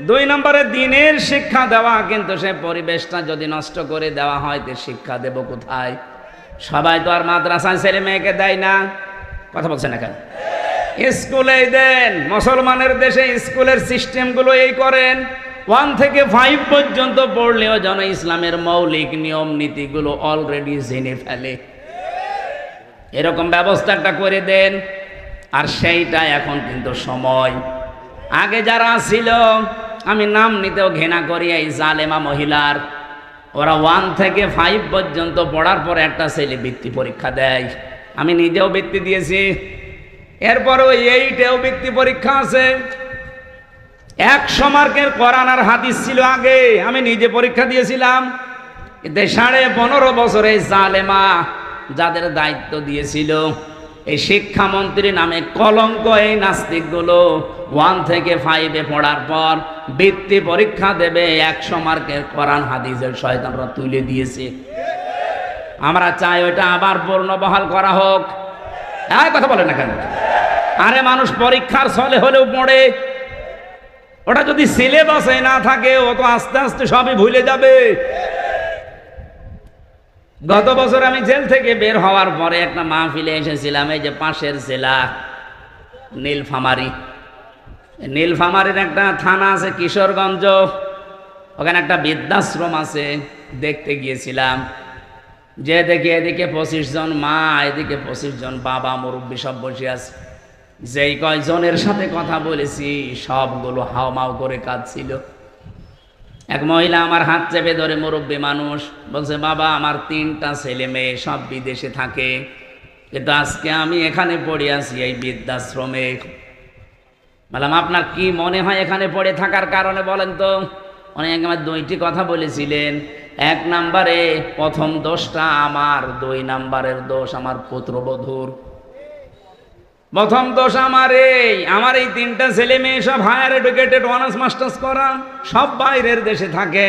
2 নম্বরে দিনের শিক্ষা দেওয়া, কিন্তু সে পরিবেশটা যদি নষ্ট করে দেওয়া হয়, তো শিক্ষা দেব কোথায়? সবাই তো আর মাদ্রাসায় ছেলে মেয়েকে দেয় না। কথা বলছেন না কেন? স্কুলেই দেন। মুসলমানের দেশে স্কুলের সিস্টেমগুলো এই করেন, 1 থেকে 5 পর্যন্ত পড়লেও যেন ইসলামের মৌলিক নিয়ম নীতিগুলো অলরেডি জেনে ফেলে, এরকম ব্যবস্থাটা করে দেন। আর সেইটা এখন কিন্তু সময়। আগে যারা ছিল, আমি নাম নিতেও ঘৃণা করি, এই জালেমা মহিলার, ওরা 1 থেকে 5 পর্যন্ত পড়ার পরে একটা ছেলে বৃত্তি পরীক্ষা দেয়। আমি নিজেও বৃত্তি দিয়েছি। এরপরও 8এও বৃত্তি পরীক্ষা আছে। 100 মার্কের কোরআন আর হাদিস ছিল আগে, আমি নিজে পরীক্ষা দিয়েছিলাম। কিন্তু 15.5 বছরে জালেমা যাদের দায়িত্ব দিয়েছিল, এই শিক্ষামন্ত্রী নামে কলঙ্ক, এই নাস্তিকগুলো 1 থেকে 5-এ পড়ার পর বৃত্তি পরীক্ষা দেবে, 100 মার্কের কোরআন হাদিসের শয়তানরা তুলে দিয়েছে। আমরা চাই ওইটা আবার পূর্ণবহাল করা হোক। কথা বলে না কেন? আরে মানুষ পরীক্ষার ছলে হলেও পড়ে, ওটা যদি সিলেবাসে না থাকে, ও তো আস্তে আস্তে সবই ভুলে যাবে। গত বছর আমি জেল থেকে বের হওয়ার পরে একটা মাহফিলে এসেছিলাম, এই যে পাশের জেলা নীলফামারী। নীলফামারীর একটা থানা আছে কিশোরগঞ্জ, ওখানে একটা বৃদ্ধাশ্রম আছে, দেখতে গিয়েছিলাম। যে দেখি এদিকে 25 জন মা, এদিকে 25 জন বাবা, মুরব্বী সব বসে আছে। যেই কয়জনের সাথে কথা বলেছি, সবগুলো হাওমাও করে কাঁদছিল। এক মহিলা আমার হাত চেপে ধরে, মুরব্বী মানুষ, বলছে, বাবা আমার 3টা ছেলে মেয়ে, সব বিদেশে থাকে, কিন্তু আজকে আমি এখানে পড়ে আছি এই বৃদ্ধাশ্রমে। বললাম আপনার কি মনে হয় এখানে পড়ে থাকার কারণে বলেন তো? উনি আমার দুইটি কথা বলেছিলেন। এক নম্বরে প্রথম দোষটা আমার, 2 নম্বরের দোষ আমার পুত্রবধূর। প্রথম দোষ আমার এই 3টা ছেলে মেয়ে সব হায়ার এডুকেটেড, অনার্স মাস্টার্স করা, সব বাইরের দেশে থাকে।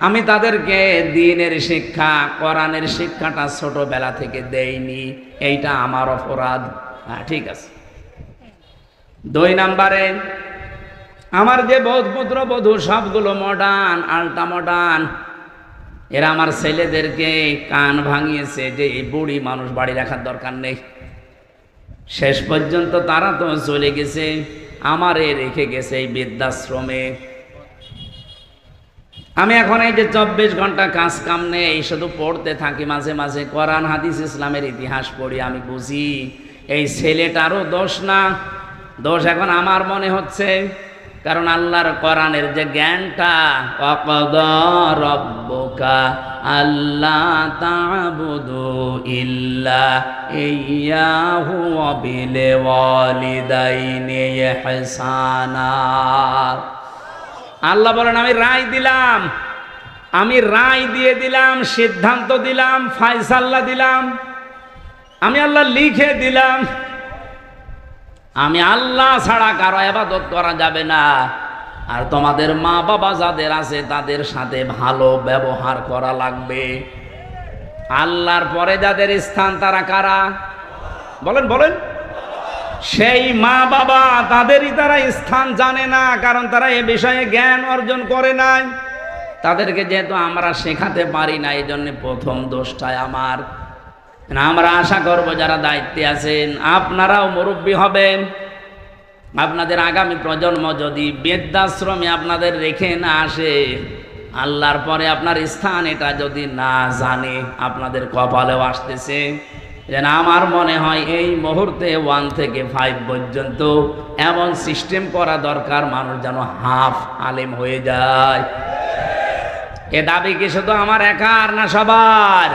আমি তাদেরকে দ্বীনের শিক্ষা, কোরআনের শিক্ষাটা ছোটবেলা থেকে দেইনি, এইটা আমার অপরাধ। হ্যাঁ ঠিক আছে। 2 নম্বরে আমার যে পুত্র বধূ সবগুলো মডার্ন, আল্ট্রা মডার্ন। এরা আমার ছেলেদেরকে কান ভাঙিয়েছে যে এই বুড়ি মানুষ বাড়ি রাখার দরকার নেই। শেষ পর্যন্ত তারা তো চলে গেছে, আমারে রেখে গেছে এই বৃদ্ধাশ্রমে। আমি এখন এই যে 24 ঘন্টা কাজ কাম নেই, শুধু পড়তে থাকি, মাঝে মাঝে কোরআন হাদিস ইসলামের ইতিহাস পড়ি। আমি বুঝি এই ছেলেটারও দোষ না, দোষ এখন আমার মনে হচ্ছে। কারণ আল্লাহর কোরআনের যে জ্ঞানটা, ওয়াকাদা রাব্বুকা আল্লা তা'বুদু ইল্লা ইয়্যাহু ওয়া বিল ওয়ালিদাইনি ইহসানা। আল্লাহ বলেন আমি রায় দিলাম, আমি রায় দিয়ে দিলাম, সিদ্ধান্ত দিলাম, ফায়সালা দিলাম, আমি আল্লাহ লিখে দিলাম, আমি আল্লাহ ছাড়া কারো ইবাদত করা যাবে না। আর তোমাদের মা বাবা যাদের আছে তাদের সাথে ভালো ব্যবহার করা লাগবে। আল্লাহর পরে যাদের স্থান তারা কারা? বলেন বলেন। সেই মা বাবা, তাদেরই তারা স্থান জানে না, কারণ তারা এ বিষয়ে জ্ঞান অর্জন করে নাই। তাদেরকে যেহেতু আমরা শেখাতে পারি না, এই জন্য প্রথম দোষটাই আমার। আমরা আশা করব যারা দায়িত্বে আছেন আপনারাও মুরব্বী হবেন। আপনাদের আগামী প্রজন্ম যদি বৃদ্ধাশ্রমে আপনাদের রেখে না আসে, আল্লাহর পরে আপনার স্থান এটা যদি না জানে, আপনাদের কপালেও আসতেছে। যেন আমার মনে হয় এই মুহূর্তে 1 থেকে 5 পর্যন্ত এমন সিস্টেম করা দরকার, মানুষ যেন হাফ আলেম হয়ে যায়। এ দাবি কি শুধু আমার একার না সবার?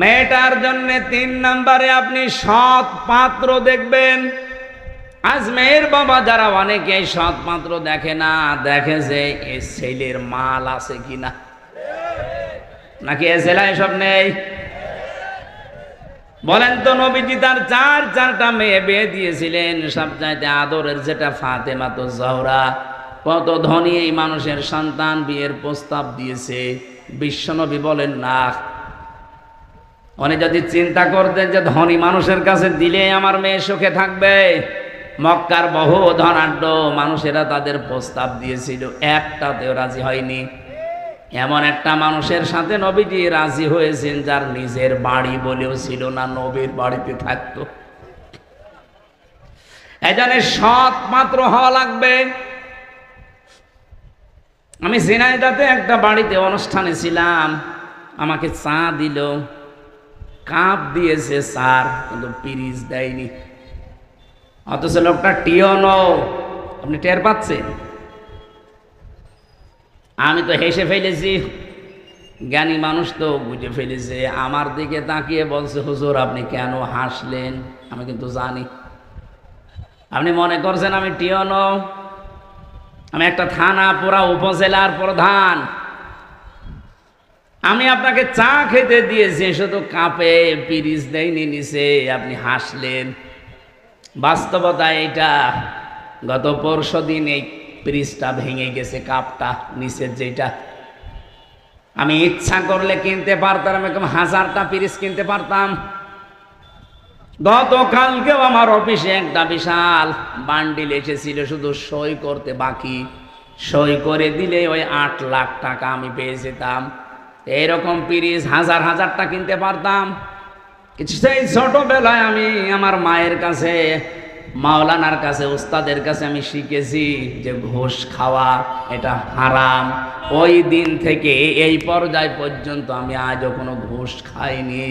মেয়েটার জন্য 3 নম্বরে আপনি সৎ পাত্র দেখবেন। আজ মেয়ের বাবা যারা অনেকে সৎ পাত্র দেখে না, দেখে যে এই ছেলের মাল আছে কিনা, নাকি এ ছেলে এসব নেই। বলেন তো, নবীজি তার 4টা মেয়ে বিয়ে দিয়েছিলেন, সবচাইতে আদরের যেটা ফাতেমা তো জহরা। কত ধনী এই মানুষের সন্তান বিয়ের প্রস্তাব দিয়েছে, বিশ্বনবী বলেন না। উনি যদি চিন্তা করতেন যে ধনী মানুষের কাছে দিলে আমার মেয়ে সুখে থাকবে, মক্কার বহু ধনাঢ্য মানুষেরা তাদের প্রস্তাব দিয়েছিল, একটাতেও রাজি হয়নি। এমন একটা মানুষের সাথে নবীজি রাজি হয়েছেন যার নিজের বাড়ি বলেও ছিল না, নবীর বাড়িতে থাকতো। এজন্য সৎ পাত্র হওয়া লাগবে। আমি ঝিনাইদহতে একটা বাড়িতে অনুষ্ঠানে ছিলাম, আমাকে চা দিল, কাপ দিয়েছে স্যার, কিন্তু পিরিচ দেয়নি। অথচ লোকটা টিওনো, আপনি টের পাচ্ছেন? আমি তো হেসে ফেলেছি, জ্ঞানী মানুষ তো বুঝে ফেলেছে। আমার দিকে তাকিয়ে বলছে, হুজুর আপনি কেন হাসলেন? আমি কিন্তু জানি। আপনি মনে করছেন আমি টিওনো? আমি একটা থানা, পুরা উপজেলার প্রধান। আমি আপনাকে চা খেতে দিয়েছি, শুধু কাপে পিরিচ দেয়নি নিচে, আপনি হাসলেন। বাস্তবতা এইটা। গত পরশু দিন এই পিরিচটা ভেঙে গেছে, কাপটা নিচের যেটা। আমি ইচ্ছা করলে কিনতে পারতাম, আমি 1000টা পিরিচ কিনতে পারতাম। গতকালকেও আমার অফিসে একটা বিশাল বান্ডিল এসেছিল, শুধু সই করতে বাকি। সই করে দিলে ওই 8 লাখ টাকা আমি পেয়ে যেতাম। এইরকম পিরিচ 1000টা কিনতে পারতাম। কিছু সেই ছোটবেলায় আমি আমার মায়ের কাছে, মাওলানার কাছে, উস্তাদের কাছে আমি শিখেছি যে ঘুষ খাওয়া এটা হারাম। ওই দিন থেকে এই পর্যায় পর্যন্ত আমি আজও কোনো ঘুষ খাইনি।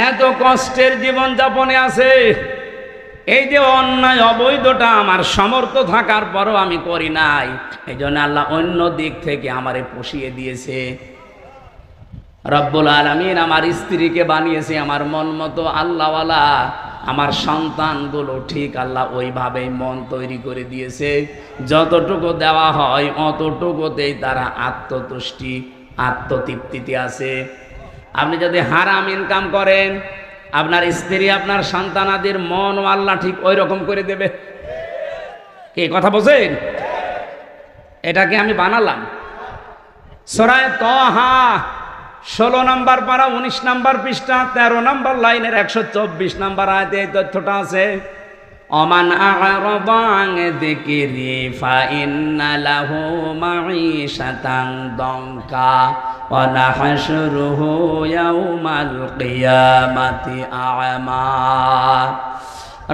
এত কষ্টের জীবন যাপনে আছে। এই যে অন্যায় অবৈধটা আমার সমর্থ থাকার পরও আমি করি নাই, এই জন্য আল্লাহ অন্য দিক থেকে আমারে পুষিয়ে দিয়েছে। রব্বুল আলামিন আমার স্ত্রীকে বানিয়েছে আমার মন মতো আল্লাহওয়ালা, আমার সন্তানগুলো ঠিক আল্লাহ ওইভাবেই মন তৈরি করে দিয়েছে, যতটুকু দেওয়া হয় অতটুকুতেই তারা আত্মতুষ্টি আত্মতৃপ্তিতে আছে। আপনি যদি হারাম ইনকাম করেন, আপনার স্ত্রী আপনার সন্তানাদের মন ও আল্লাহ ঠিক ওই রকম করে দেবে। কি কথা বলছেন? এটাকে আমি বানালাম। সূরা তাহা 16 নম্বর পারা 19 নম্বর পৃষ্ঠা 13 নম্বর লাইনের 124 নম্বর আয়াতে এই তথ্যটা আছে। অমান আ'রাদা আন যিকরি ফাইন্না লাহু মাঈশাতান দনকা ওয়া নাহশুরুহু ইয়াউমাল কিয়ামাতি আ'মা।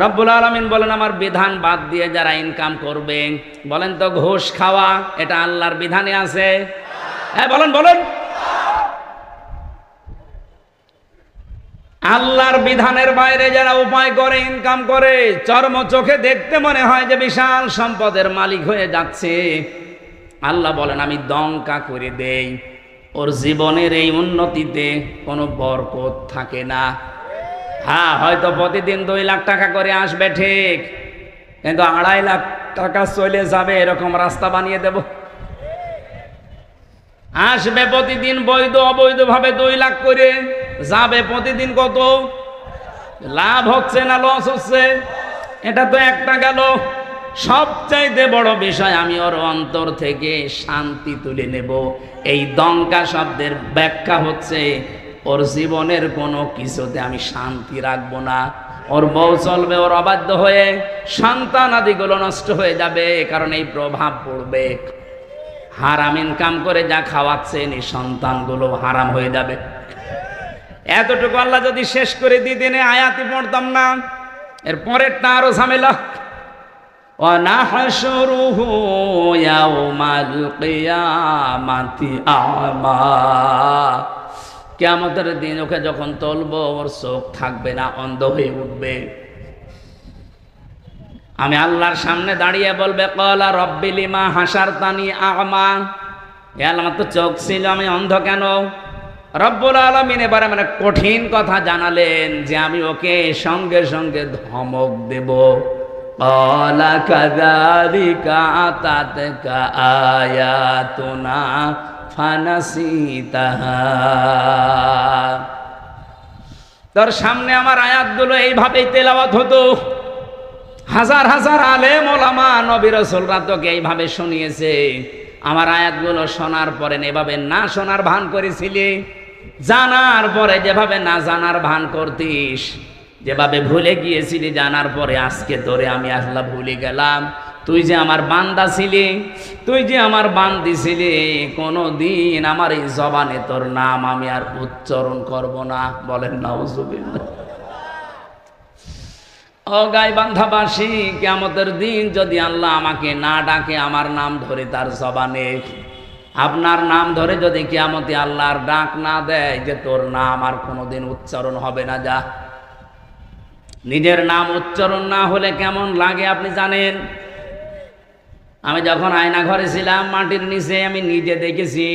রব্বুল আলামিন বলেন, আমার বিধান বাদ দিয়ে যারা ইনকাম করবে, বলেন তো ঘুষ খাওয়া এটা আল্লাহর বিধানে আছে? হ্যাঁ বলেন বলেন। আল্লাহর বিধানের বাইরে যারা উপায় করে ইনকাম করে, চর্ম চোখে দেখতে মনে হয় যে বিশাল সম্পদের মালিক হয়ে যাচ্ছে, আল্লাহ বলেন আমি দঙ্কা করে দেই, ওর জীবনের এই উন্নতিতে কোনো বরকত থাকে না। হ্যাঁ, হয়তো প্রতিদিন 2 লাখ টাকা করে আসবে ঠিক, কিন্তু 2.5 লাখ টাকা চলে যাবে এরকম রাস্তা বানিয়ে দেব। আসবে প্রতিদিন বৈধ অবৈধ ভাবে 2 লাখ করে, যাবে প্রতিদিন কত? লাভ হচ্ছে না লস হচ্ছে? এটা তো একটা গেল। সবচাইতে বড় বিষয়, আমি ওর অন্তর থেকে শান্তি তুলে নেব। এই দঙ্কা শব্দের ব্যাখ্যা হচ্ছে ওর জীবনের কোনো কিছুতে আমি শান্তি রাখবো না। ওর বউ চলবে ওর অবাধ্য হয়ে, সন্তান আদিগুলো নষ্ট হয়ে যাবে, কারণ এই প্রভাব পড়বে। হারাম ইনকাম করে যা খাওয়াচ্ছেন এই সন্তানগুলো হারাম হয়ে যাবে। এতটুকু আল্লাহ যদি শেষ করে দিতেন আয়াতি পড়তাম না। এর পরেরটা আরো ঝামেলা। ওয়া নাহশুরুহু ইয়াউমাল কিয়ামাতি আ'মা। কিয়ামতের দিন ওকে যখন তুলবো, ওর চোখ থাকবে না, অন্ধ হয়ে উঠবে। আমি আল্লাহর সামনে দাঁড়িয়ে বলবে, ক্বালা রাব্বি লিমা হাসারতানি আ'মা। হে আল্লাহ, আমার তো চোখ ছিল, আমি অন্ধ কেন? রব্বুল আলামিন এবারে মানে কঠিন কথা জানালেন যে আমি ওকে সঙ্গে সঙ্গে ধমক দেব। ক্বালা কাযালিকা আতাতকা আয়াতুনা ফানাসিতাহা। তোর সামনে আমার আয়াতগুলো এইভাবেই তেলাওয়াত হতো। হাজার হাজার আলেম ওলামা নবী রাসূলরা তোকে এইভাবে শুনিয়েছে। আমার আয়াতগুলো শোনার পরে এভাবে না শোনার ভান করেছিলি, জানার পরে যেভাবে না জানার ভান করতিস, যেভাবে ভুলে গিয়েছিলি জানার পরে, আজকে তোরে আমি আল্লাহ ভুলে গেলাম। তুই যে আমার বান্দা ছিলি, তুই যে আমার বান্দি ছিলি, কোনো দিন আমার এই জবানে তোর নাম আমি আর উচ্চারণ করব না। বলেন নাউজুবিল্লাহ। ও গাইবান্ধাবাসী, কিয়ামতের দিন যদি আল্লাহ আমাকে না ডাকে, আমার নাম ধরে তার জবানে, আপনার নাম ধরে যদি কিয়ামতে আল্লাহর ডাক না দেয় যে তোর নাম আর কোনোদিন উচ্চারণ হবে না, যা। নিজের নাম উচ্চারণ না হলে কেমন লাগে আপনি জানেন? আমি যখন আয়না ঘরে ছিলাম, মাটির নিচে আমি নিজে দেখেছি,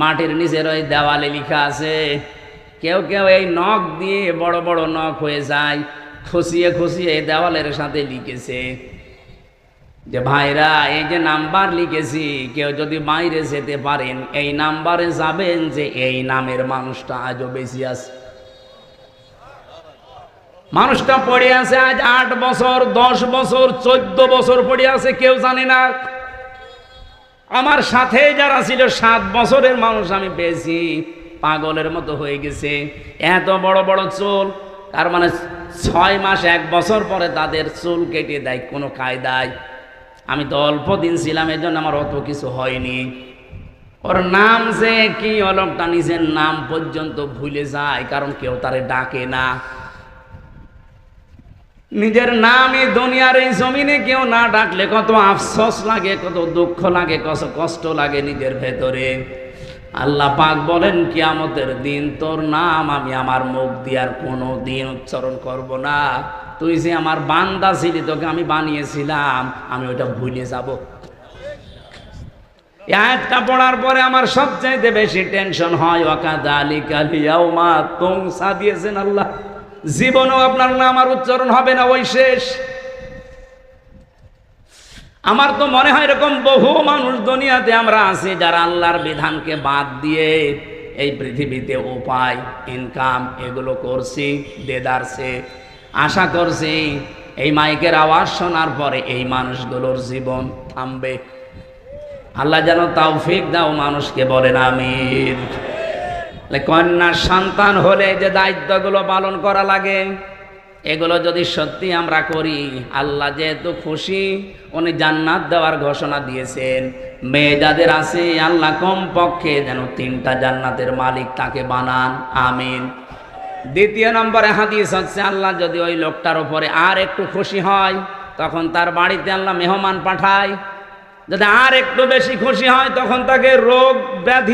মাটির নিচের ওই দেওয়ালে লেখা আছে। কেউ কেউ এই নখ দিয়ে বড় বড় নখ হয়ে যায়, খুশিয়ে খুশিয়ে দেওয়ালের সাথে লিখেছে যে ভাইরা, এই যে নাম্বার লিখেছি, কেউ যদি বাইরে যেতে পারেন এই নাম্বারে যাবেন, যে এই নামের মানুষটা আজও বেশি আছে। মানুষটা পড়ে আছে আজ 8 বছর 10 বছর 14 বছর পড়ে আছে, কেউ জানে না। আমার সাথে যারা ছিল 7 বছরের মানুষ আমি পেয়েছি, পাগলের মতো হয়ে গেছে। এত বড় বড় চুল, তার মানে 6 মাস 1 বছর পরে তাদের চুল কেটে দেয় কোনো কায়দায়। আমি তো অল্প দিন ছিলাম, এই জন্য আমার অত কিছু হয়নি। ওর নাম যে কি, অলপটা নিজের নাম পর্যন্ত ভুলে যায়, কারণ কেউ তারে ডাকে না। নিজের নামই দুনিয়ার এই জমিনে কেউ না ডাকলে কত আফসোস লাগে, কত দুঃখ লাগে, কত কষ্ট লাগে নিজের ভেতরে। আল্লাহ পাক বলেন, কিয়ামতের দিন তোর নাম আমি আমার মুখ দিয়ে আর কোনো দিন উচ্চারণ করব না। তুই যে আমার বান্দা ছিলি, তোকে আমি বানিয়েছিলাম, আমি ওটা ভুলে যাব। এই আয়াতটা পড়ার পরে আমার সবচাইতে বেশি টেনশন হয়, ওয়াকাযালিকাল ইয়াউমা তুনসা দিয়েছেন আল্লাহ, জীবনেও আপনার নাম আর উচ্চারণ হবে না, ওই শেষ। আমার তো মনে হয় এরকম বহু মানুষ দুনিয়াতে আমরা আছি যারা আল্লাহর বিধানকে বাদ দিয়ে এই পৃথিবীতে উপায়, ইনকাম এগুলো করছি দেদারছে, আশা করছি এই মাইকের আওয়াজ শোনার পরে এই মানুষগুলোর জীবন থামবে। আল্লাহ যেন তৌফিক দাও, মানুষকে বলেন আমিন। কন্যা সন্তান হলে যে দায়িত্বগুলো পালন করা লাগে, এগুলো যদি সত্যি আমরা করি, আল্লাহ যেহেতু খুশি, উনি জান্নাত দেওয়ার ঘোষণা দিয়েছেন। মেয়ে যাদের আছে আল্লাহ কমপক্ষে যেন 3টা জান্নাতের মালিক তাকে বানান, আমিন। দ্বিতীয় নম্বরে হাদিস হচ্ছে, আল্লাহ যদি ওই লোকটার উপরে আর একটু খুশি হয়, তখন তার বাড়িতে আল্লাহ মেহমান পাঠায়। যদি আর একটু বেশি খুশি হয়, তখন তাকে রোগ ব্যাধি